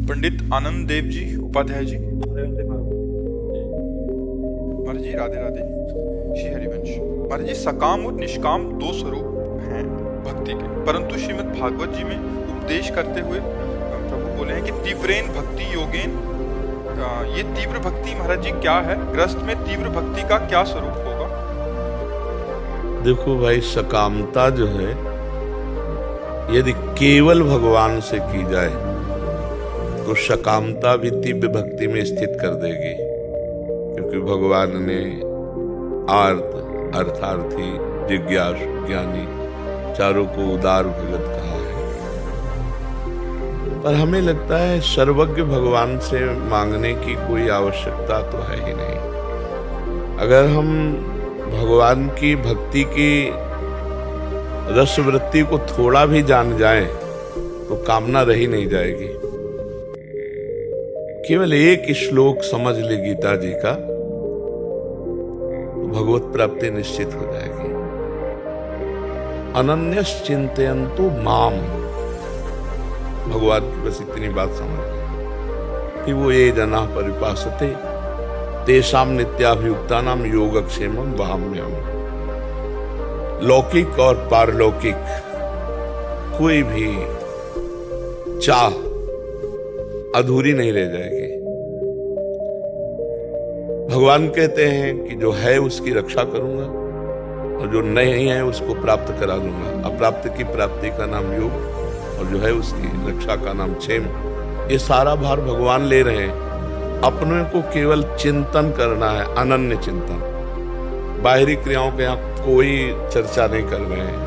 पंडित आनंद देव जी उपाध्याय जी। महाराज जी राधे राधे। श्री हरिवंश। महाराज जी सकाम और निष्काम दो स्वरूप हैं भक्ति के, परंतु श्रीमद् भागवत जी में उपदेश करते हुए प्रभु बोले हैं कि तीव्रेन भक्ति योगेन। ये तीव्र भक्ति महाराज जी क्या है? ग्रस्त में तीव्र भक्ति का क्या स्वरूप होगा? देखो भाई, सकामता जो है यदि केवल भगवान से की जाए तो सकामता भी तीव्र भक्ति में स्थित कर देगी, क्योंकि भगवान ने आर्त, अर्थार्थी, जिज्ञासु, ज्ञानी चारों को उदार भगत कहा है। पर हमें लगता है सर्वज्ञ भगवान से मांगने की कोई आवश्यकता तो है ही नहीं। अगर हम भगवान की भक्ति की रसवृत्ति को थोड़ा भी जान जाएं तो कामना रही नहीं जाएगी। केवल एक श्लोक समझ ले गीता जी का तो भगवत प्राप्ति निश्चित हो जाएगी। अनन्यस चिंतयन्तु माम। भगवान की बस इतनी बात समझ ले कि वो ये जना परिपासते तेषाम नित्याभियुक्तानाम योगक्षेमम वहाम्यहम्। लौकिक और पारलौकिक कोई भी चाह अधूरी नहीं रह जाएगी। भगवान कहते हैं कि जो है उसकी रक्षा करूंगा और जो नहीं है उसको प्राप्त करा दूंगा। अप्राप्त की प्राप्ति का नाम योग और जो है उसकी रक्षा का नाम क्षेम। ये सारा भार भगवान ले रहे हैं। अपने को केवल चिंतन करना है, अनन्य चिंतन। बाहरी क्रियाओं के यहाँ कोई चर्चा नहीं कर रहे हैं,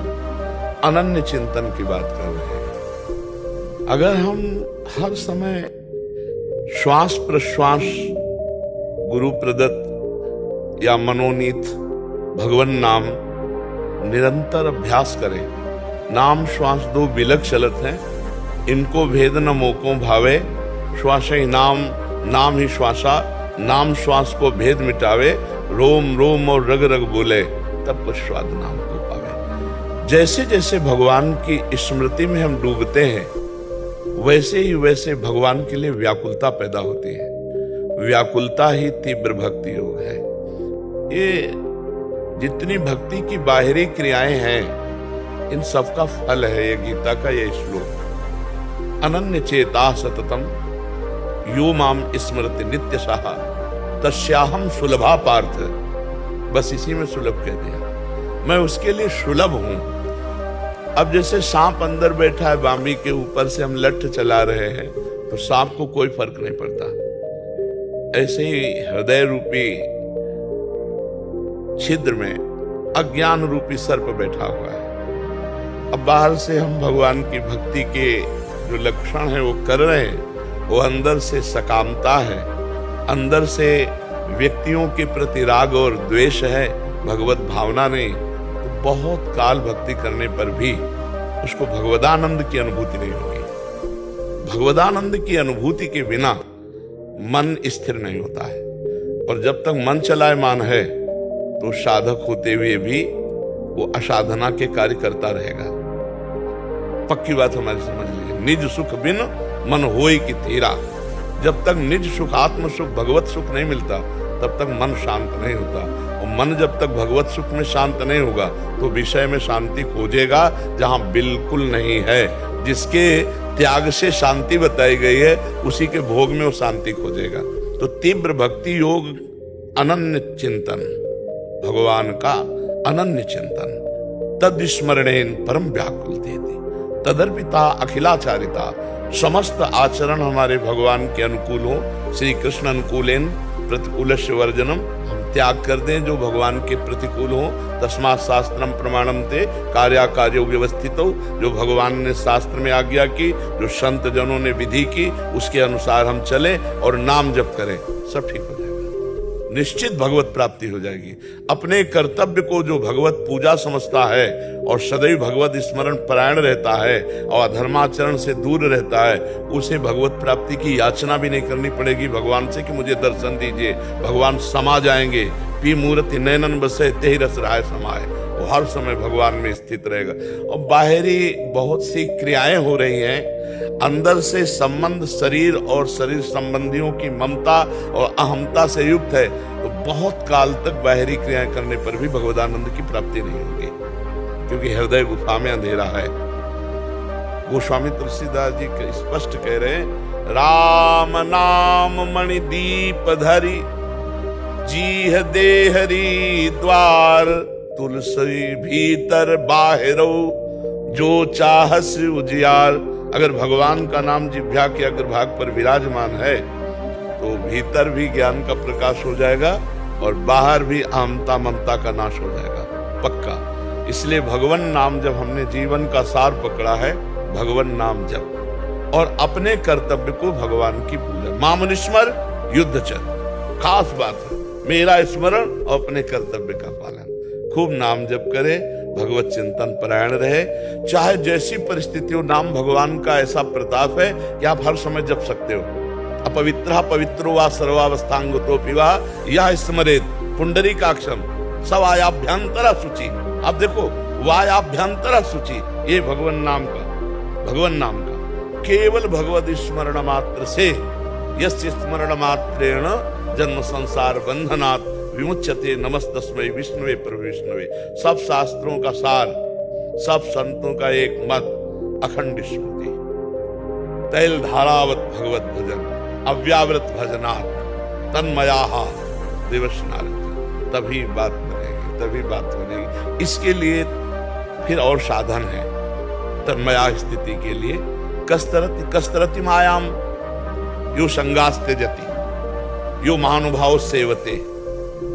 अनन्य चिंतन की बात कर रहे हैं। अगर हम हर समय श्वास प्रश्वास गुरु प्रदत्त या मनोनीत भगवन नाम निरंतर अभ्यास करें। नाम श्वास दो बिलक चलत हैं, इनको भेद न मोको भावे। श्वास ही नाम, नाम ही श्वासा। नाम श्वास को भेद मिटावे। रोम रोम और रग रग बोले, तब स्वाद नाम को पावे। जैसे जैसे भगवान की स्मृति में हम डूबते हैं, वैसे ही वैसे भगवान के लिए व्याकुलता पैदा होती है। व्याकुलता ही तीव्र भक्ति योग है। ये जितनी भक्ति की बाहरी क्रियाएं हैं, इन सब का फल है ये गीता का ये श्लोक। अनन्य चेता सततम यो माम स्मृति नित्यशः तस्याहम सुलभा पार्थ। बस इसी में सुलभ कह दिया, मैं उसके लिए सुलभ हूं। अब जैसे सांप अंदर बैठा है बांबी के ऊपर से हम लठ चला रहे हैं तो सांप को कोई फर्क नहीं पड़ता। ऐसे ही हृदय रूपी छिद्र में अज्ञान रूपी सर्प बैठा हुआ है। अब बाहर से हम भगवान की भक्ति के जो लक्षण है वो कर रहे हैं, वो अंदर से सकामता है, अंदर से व्यक्तियों के प्रति राग और द्वेष है, भगवत भावना नहीं। तो बहुत काल भक्ति करने पर भी उसको भगवदानंद की अनुभूति नहीं होगी। भगवदानंद की अनुभूति के बिना मन स्थिर नहीं होता है, और जब तक मन चलायमान है तो साधक होते हुए भी वो असाधना के कार्य करता रहेगा। पक्की बात हमारी समझ लीजिए। निज सुख बिन मन होई की तेरा। जब तक निज सुख, आत्म सुख, भगवत सुख नहीं मिलता तब तक मन शांत नहीं होता। और मन जब तक भगवत सुख में शांत नहीं होगा तो विषय में शांति खोजेगा जहां बिल्कुल नहीं है। जिसके त्याग से शांति बताई गई है उसी के भोग में वो शांति खोजेगा। तो तीव्र भक्ति योग अनन्य चिंतन, भगवान का अनन्य चिंतन। तद स्मरणेन परम व्याकुल देती तदर्पिता अखिलाचारिता। समस्त आचरण हमारे भगवान के अनुकूल हो। श्री कृष्ण अनुकूलेन प्रतिकूलस्य वर्जनम। हम त्याग कर दें जो भगवान के प्रतिकूल हो। तस्मात् शास्त्रम प्रमाणम ते कार्याकार्यो व्यवस्थितो। जो भगवान ने शास्त्र में आज्ञा की, जो संत जनों ने विधि की, उसके अनुसार हम चले और नाम जप करें, सब ठीक हो जाएगा। निश्चित भगवत प्राप्ति हो जाएगी। अपने कर्तव्य को जो भगवत पूजा समझता है और सदैव भगवत स्मरण परायण रहता है और अधर्माचरण से दूर रहता है, उसे भगवत प्राप्ति की याचना भी नहीं करनी पड़ेगी भगवान से कि मुझे दर्शन दीजिए। भगवान समा जाएंगे। पी मूर्ति नैनन बसे तेहि रस राय समाए। वो हर समय भगवान में स्थित रहेगा। और बाहरी बहुत सी क्रियाएं हो रही हैं अंदर से संबंध शरीर और शरीर संबंधियों की ममता और अहमता से युक्त है, तो बहुत काल तक बाहरी क्रियाएं करने पर भी भगवदानंद की प्राप्ति नहीं होगी, क्योंकि हृदय गुफा में अंधेरा है। गोस्वामी तुलसीदास जी स्पष्ट कह रहे हैं, राम नाम मणि दीप धरी जीह देहरी द्वार, तुलसी भीतर बाहरो जो चाहस उजियार। अगर भगवान का नाम जिह्वा के अग्रभाग पर विराजमान है तो भीतर भी ज्ञान का प्रकाश हो जाएगा और बाहर भी अहमता ममता का नाश हो जाएगा, पक्का। इसलिए भगवान नाम जब हमने जीवन का सार पकड़ा है, भगवान नाम जप और अपने कर्तव्य को भगवान की पूजा, मामुनिस्मर युद्ध चल, खास बात है मेरा स्मरण और अपने कर्तव्य का पालन। खूब नाम जप करे, भगवत चिंतन परायण रहे, चाहे जैसी परिस्थितियों, नाम भगवान का ऐसा प्रताप है कि आप हर समय जप सकते हो। अपवित्र पवित्रो वा सर्वावस्थांगतो पिवा यह स्मरेत पुंडरीकाक्षम सवायाभ्यंतर शुचि। आप देखो, वायाभ्यंतर शुचि, ये भगवान नाम का केवल भगवत स्मरण मात्र से, यस्य स्मरण मात्रेण जन्म संसार बंधनात् विमुच्यते नमस्तस्मै विष्णुवे प्रभु विष्णुवे। सब शास्त्रों का सार, सब संतों का एक मत, अखंड स्मृति, तैल धारावत भगवत भजन, अव्यावृत भजनात् तन्मयाहा दिवस नारद। तभी बात बनेगी। इसके लिए फिर और साधन है तन्मया स्थिति के लिए। कस्तरति मायाम यो संगास्ते जति, यो महानुभाव सेवते,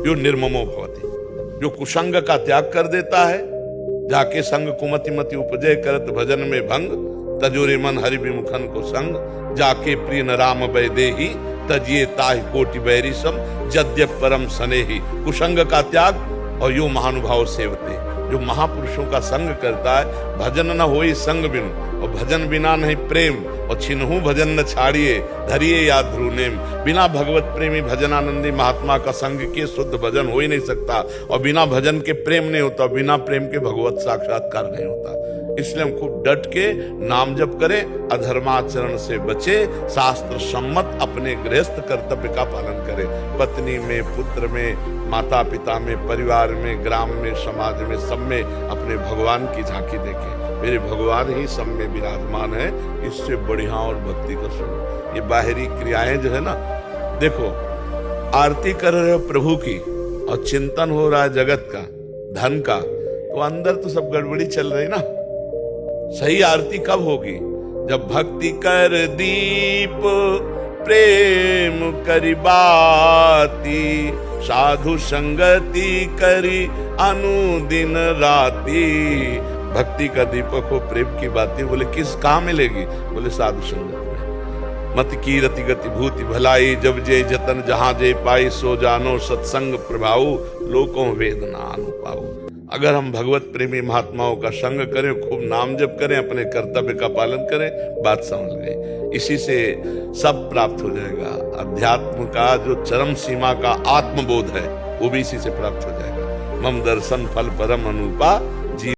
यो निर्ममो भवति। जो कुसंग का त्याग कर देता है, जाके संग कुमति मति उपजय करत भजन में भंग, तजोरे मन हरि विमुखन को संग, जाके प्रिय न राम वैदेही, तजिए ताहि कोटि बैरी सम, जद्यप परम स्नेही। कुसंग का त्याग और यो महानुभाव सेवते, जो महापुरुषों का संग करता है। भजन न होई संग बिनु, और भजन बिना नहीं प्रेम, और छिनहु भजन न छाड़िए धरिए या ध्रुनेम। बिना भगवत प्रेमी भजनानंदी महात्मा का संग के शुद्ध भजन हो ही नहीं सकता, और बिना भजन के प्रेम नहीं होता, बिना प्रेम के भगवत साक्षात्कार नहीं होता। इसलिए हम खूब डट के नाम जप करें, अधर्माचरण से बचे, शास्त्र सम्मत अपने गृहस्थ कर्तव्य का पालन करें। पत्नी में, पुत्र में, माता पिता में, परिवार में, ग्राम में, समाज में, सब में अपने भगवान की झांकी देखें। मेरे भगवान ही सब में विराजमान है, इससे बढ़िया और भक्ति का स्वरूप। ये बाहरी क्रियाएं जो है ना, देखो आरती कर रहे हो प्रभु की और चिंतन हो रहा है जगत का, धन का, तो अंदर तो सब गड़बड़ी चल रही ना। सही आरती कब होगी? जब भक्ति कर दीप प्रेम करी बाती, साधु संगति करी अनुदिन राती। भक्ति का दीपक हो, प्रेम की बातें, बोले किस कहाँ मिलेगी? बोले साधु संगत में। मत की रति गति भूति भलाई, जब जे जतन जहां जे पाई, सो जानो सत्संग प्रभाऊ, लोकों वेदना अनुपाऊ। अगर हम भगवत प्रेमी महात्माओं का संग करें, खूब नाम जप करें, अपने कर्तव्य का पालन करें, बात समझ गए। इसी से सब प्राप्त हो जाएगा। अध्यात्म का जो चरम सीमा का आत्मबोध है, वो भी इसी से प्राप्त हो जाएगा। मम दर्शन फल परम अनुपा,